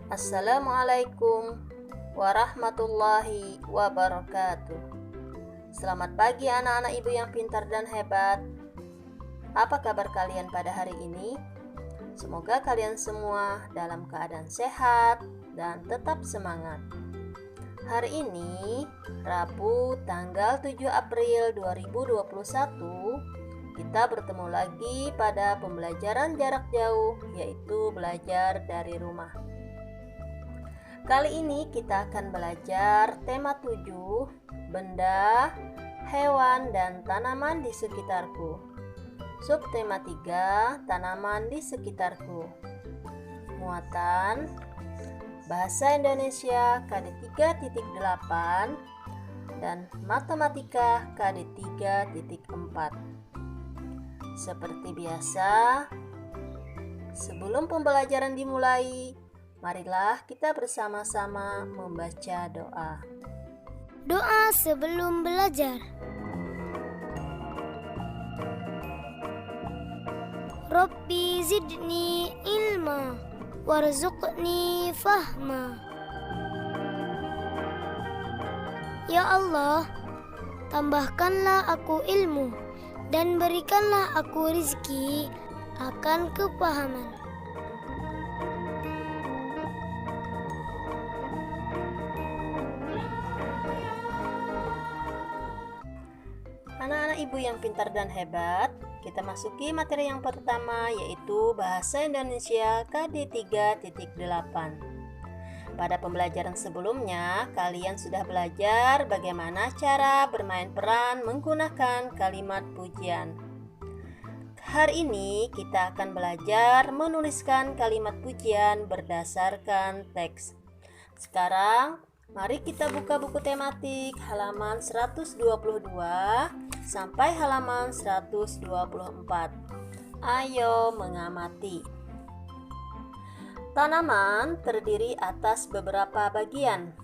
Assalamualaikum warahmatullahi wabarakatuh. Selamat pagi anak-anak ibu yang pintar dan hebat. Apa kabar kalian pada hari ini? Semoga kalian semua dalam keadaan sehat dan tetap semangat. Hari ini, Rabu tanggal 7 April 2021, kita bertemu lagi pada pembelajaran jarak jauh, yaitu belajar dari rumah. Kali ini kita akan belajar tema 7, benda, hewan, dan tanaman di sekitarku. Subtema 3, tanaman di sekitarku. Muatan, Bahasa Indonesia KD 3.8 dan Matematika KD 3.4. Seperti biasa, sebelum pembelajaran dimulai, marilah kita bersama-sama membaca doa. Doa sebelum belajar. Rabbi zidni ilma warzuqni fahma. Ya Allah, tambahkanlah aku ilmu dan berikanlah aku rizki akan kepahaman. Anak-anak ibu yang pintar dan hebat, kita masuki materi yang pertama, yaitu Bahasa Indonesia KD 3.8. Pada pembelajaran sebelumnya, kalian sudah belajar bagaimana cara bermain peran menggunakan kalimat pujian. Hari ini kita akan belajar menuliskan kalimat pujian berdasarkan teks. Sekarang, mari kita buka buku tematik halaman 122 sampai halaman 124. Ayo mengamati. Tanaman terdiri atas beberapa bagian.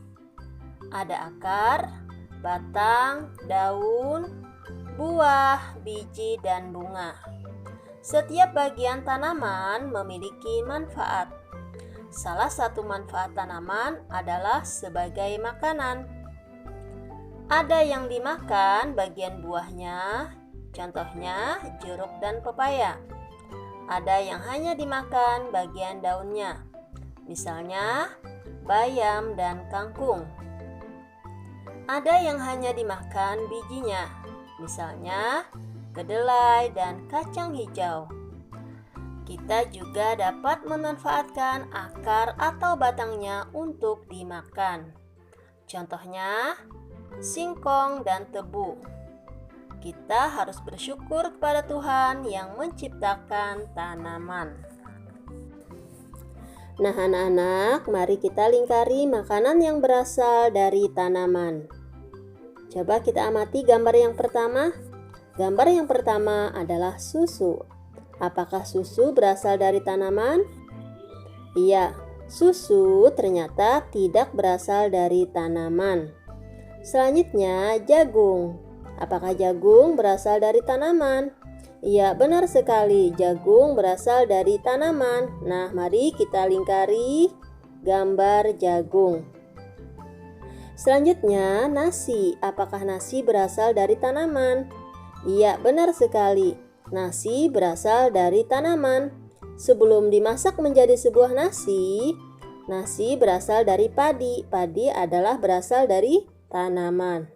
Ada akar, batang, daun, buah, biji, dan bunga. Setiap bagian tanaman memiliki manfaat. Salah satu manfaat tanaman adalah sebagai makanan. Ada yang dimakan bagian buahnya, contohnya jeruk dan pepaya. Ada yang hanya dimakan bagian daunnya, misalnya bayam dan kangkung. Ada yang hanya dimakan bijinya, misalnya kedelai dan kacang hijau. Kita juga dapat memanfaatkan akar atau batangnya untuk dimakan. Contohnya, singkong dan tebu. Kita harus bersyukur kepada Tuhan yang menciptakan tanaman. Nah anak-anak, mari kita lingkari makanan yang berasal dari tanaman. Coba kita amati gambar yang pertama. Gambar yang pertama adalah susu. Apakah susu berasal dari tanaman? Iya, susu ternyata tidak berasal dari tanaman. Selanjutnya, jagung. Apakah jagung berasal dari tanaman? Iya, benar sekali. Jagung berasal dari tanaman. Nah, mari kita lingkari gambar jagung. Selanjutnya, nasi. Apakah nasi berasal dari tanaman? Iya, benar sekali. Nasi berasal dari tanaman. Sebelum dimasak menjadi sebuah nasi, nasi berasal dari padi. Padi adalah berasal dari tanaman.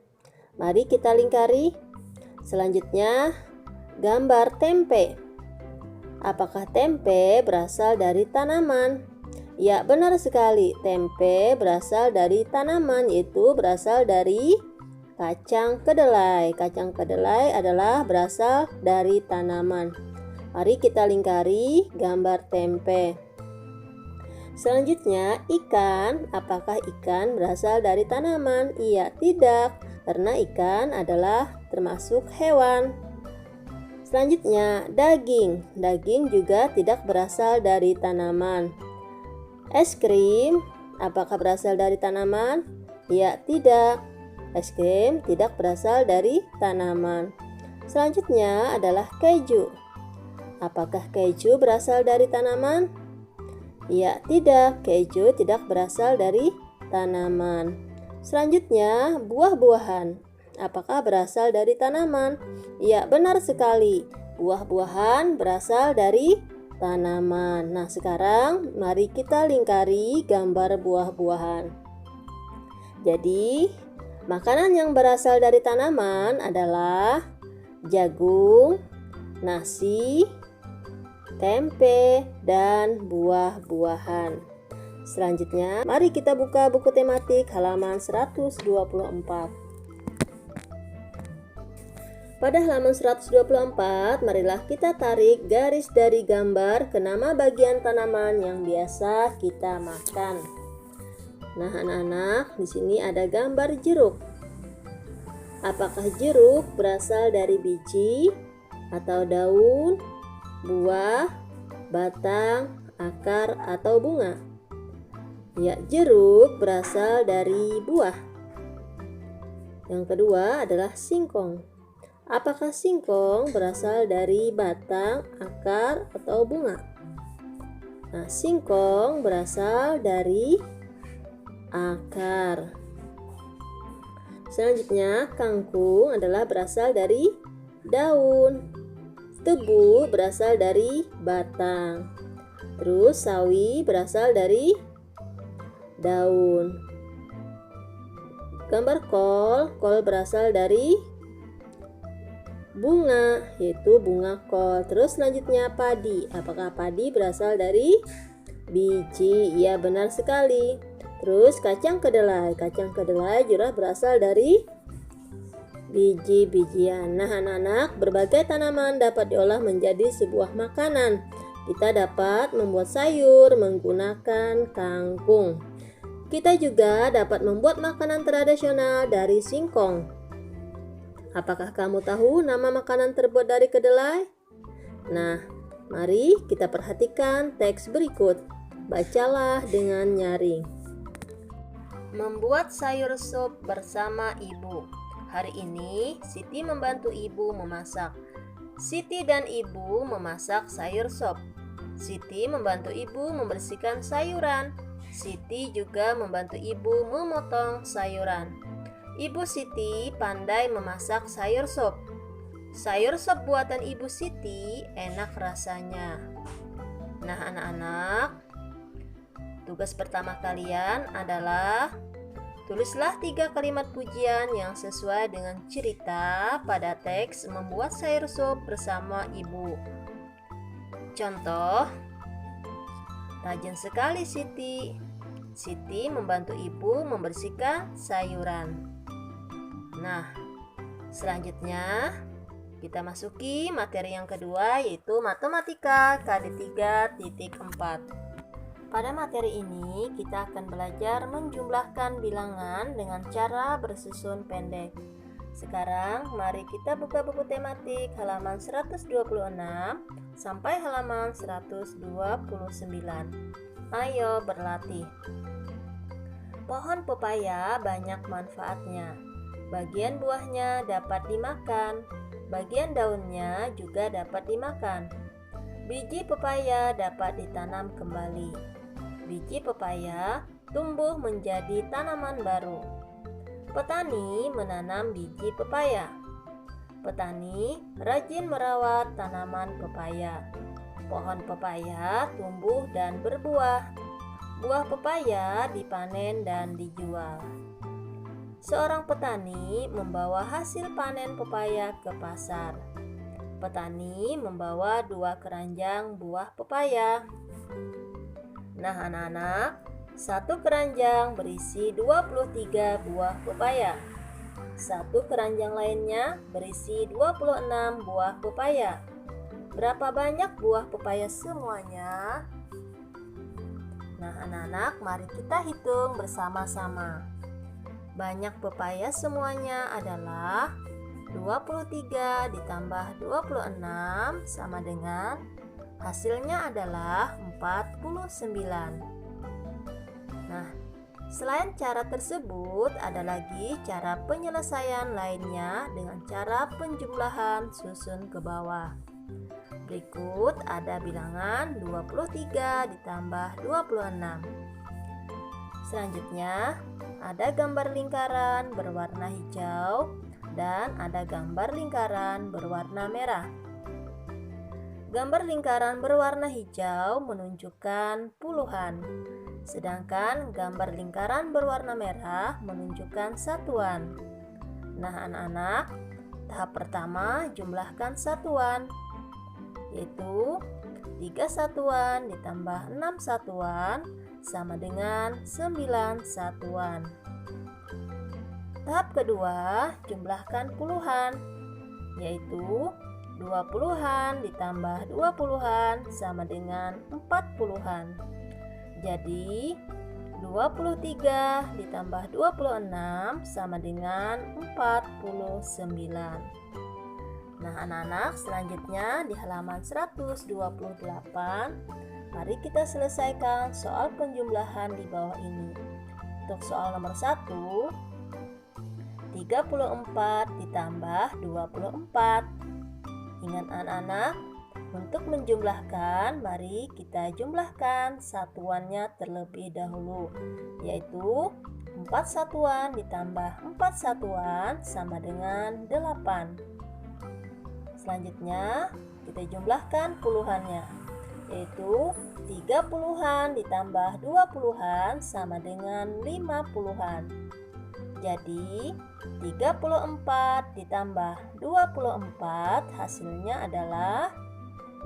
Mari kita lingkari. Selanjutnya, gambar tempe. Apakah tempe berasal dari tanaman? Ya, benar sekali. Tempe berasal dari tanaman, yaitu berasal dari kacang kedelai. Kacang kedelai adalah berasal dari tanaman. Mari kita lingkari gambar tempe. Selanjutnya, ikan. Apakah ikan berasal dari tanaman? Iya, tidak, karena ikan adalah termasuk hewan. Selanjutnya, daging. Daging juga tidak berasal dari tanaman. Es krim. Apakah berasal dari tanaman? Iya, tidak. Es krim tidak berasal dari tanaman. Selanjutnya adalah keju. Apakah keju berasal dari tanaman? Ya, tidak, keju tidak berasal dari tanaman. Selanjutnya, buah-buahan. Apakah berasal dari tanaman? Ya, benar sekali. Buah-buahan berasal dari tanaman. Nah, sekarang mari kita lingkari gambar buah-buahan. Jadi, makanan yang berasal dari tanaman adalah jagung, nasi, tempe, dan buah-buahan. Selanjutnya, mari kita buka buku tematik halaman 124. Pada halaman 124, marilah kita tarik garis dari gambar ke nama bagian tanaman yang biasa kita makan. Nah, anak-anak, di sini ada gambar jeruk. Apakah jeruk berasal dari biji atau daun, buah, batang, akar, atau bunga? Ya, jeruk berasal dari buah. Yang kedua adalah singkong. Apakah singkong berasal dari batang, akar, atau bunga? Nah, singkong berasal dari akar. Selanjutnya, kangkung adalah berasal dari daun. Tebu berasal dari batang. Terus sawi berasal dari daun. Gambar kol berasal dari bunga, yaitu bunga kol. Terus selanjutnya padi. Apakah padi berasal dari biji? Ya, benar sekali. Terus kacang kedelai juga berasal dari biji-bijian. Nah, anak-anak, berbagai tanaman dapat diolah menjadi sebuah makanan. Kita dapat membuat sayur menggunakan kangkung. Kita juga dapat membuat makanan tradisional dari singkong. Apakah kamu tahu nama makanan terbuat dari kedelai? Nah, mari kita perhatikan teks berikut. Bacalah dengan nyaring. Membuat sayur sup bersama ibu. Hari ini Siti membantu ibu memasak. Siti dan ibu memasak sayur sup. Siti membantu ibu membersihkan sayuran. Siti juga membantu ibu memotong sayuran. Ibu Siti pandai memasak sayur sup. Sayur sup buatan ibu Siti enak rasanya. Nah, anak-anak, tugas pertama kalian adalah tulislah 3 kalimat pujian yang sesuai dengan cerita pada teks membuat sayur sup bersama ibu. Contoh, rajin sekali Siti. Siti membantu ibu membersihkan sayuran. Nah, selanjutnya kita masuki materi yang kedua, yaitu matematika KD 3.4. Pada materi ini, kita akan belajar menjumlahkan bilangan dengan cara bersusun pendek. Sekarang, mari kita buka buku tematik halaman 126 sampai halaman 129. Ayo berlatih. Pohon pepaya banyak manfaatnya. Bagian buahnya dapat dimakan, bagian daunnya juga dapat dimakan. Biji pepaya dapat ditanam kembali. Biji pepaya tumbuh menjadi tanaman baru. Petani menanam biji pepaya. Petani rajin merawat tanaman pepaya. Pohon pepaya tumbuh dan berbuah. Buah pepaya dipanen dan dijual. Seorang petani membawa hasil panen pepaya ke pasar. Petani membawa 2 keranjang buah pepaya. Nah, anak-anak, 1 keranjang berisi 23 buah pepaya. 1 keranjang lainnya berisi 26 buah pepaya. Berapa banyak buah pepaya semuanya? Nah, anak-anak, mari kita hitung bersama-sama. Banyak pepaya semuanya adalah 23 ditambah 26 sama dengan hasilnya adalah 49. Nah, selain cara tersebut, ada lagi cara penyelesaian lainnya dengan cara penjumlahan susun ke bawah. Berikut ada bilangan 23 ditambah 26. Selanjutnya ada gambar lingkaran berwarna hijau dan ada gambar lingkaran berwarna merah. Gambar lingkaran berwarna hijau menunjukkan puluhan, sedangkan gambar lingkaran berwarna merah menunjukkan satuan. Nah anak-anak, tahap pertama jumlahkan satuan, yaitu 3 satuan ditambah 6 satuan sama dengan 9 satuan. Tahap kedua, jumlahkan puluhan, yaitu 2 puluhan ditambah 2 puluhan sama dengan 4 puluhan. Jadi 23 ditambah 26 sama dengan 49. Nah anak-anak, selanjutnya di halaman 128, mari kita selesaikan soal penjumlahan di bawah ini. Untuk soal nomor 1, 34 ditambah 24. Ingat anak-anak, untuk menjumlahkan, mari kita jumlahkan satuannya terlebih dahulu, yaitu 4 satuan ditambah 4 satuan sama dengan 8. Selanjutnya, kita jumlahkan puluhannya, yaitu 3 puluhan ditambah 2 puluhan sama dengan 5 puluhan. Jadi 34 ditambah 24 hasilnya adalah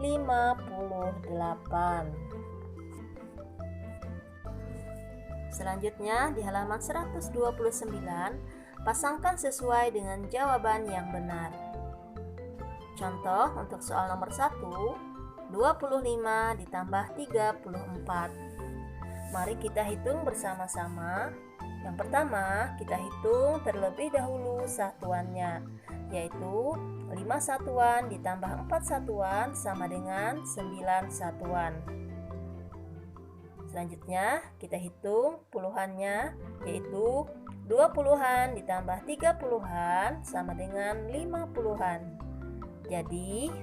58. Selanjutnya di halaman 129, pasangkan sesuai dengan jawaban yang benar. Contoh untuk soal nomor 1, 25 ditambah 34. Mari kita hitung bersama-sama. Yang pertama, kita hitung terlebih dahulu satuannya, yaitu 5 satuan ditambah 4 satuan sama dengan 9 satuan. Selanjutnya, kita hitung puluhannya, yaitu 2 puluhan ditambah 3 puluhan sama dengan 5 puluhan. Jadi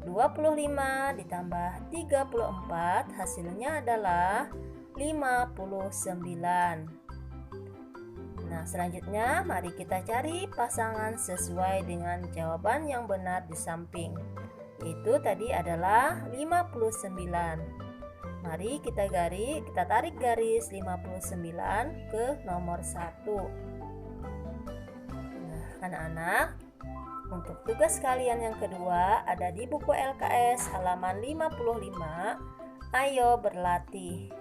25 ditambah 34 hasilnya adalah 59. Nah selanjutnya mari kita cari pasangan sesuai dengan jawaban yang benar di samping, yaitu tadi adalah 59. Mari kita tarik garis 59 ke nomor 1. Nah anak-anak, untuk tugas kalian yang kedua ada di buku LKS halaman 55. Ayo berlatih.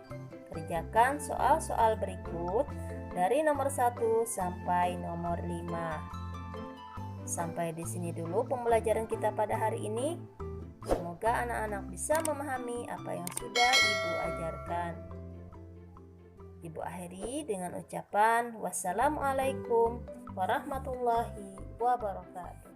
Kerjakan soal-soal berikut dari nomor 1 sampai nomor 5. Sampai di sini dulu pembelajaran kita pada hari ini. Semoga anak-anak bisa memahami apa yang sudah Ibu ajarkan. Ibu akhiri dengan ucapan wassalamualaikum warahmatullahi wabarakatuh.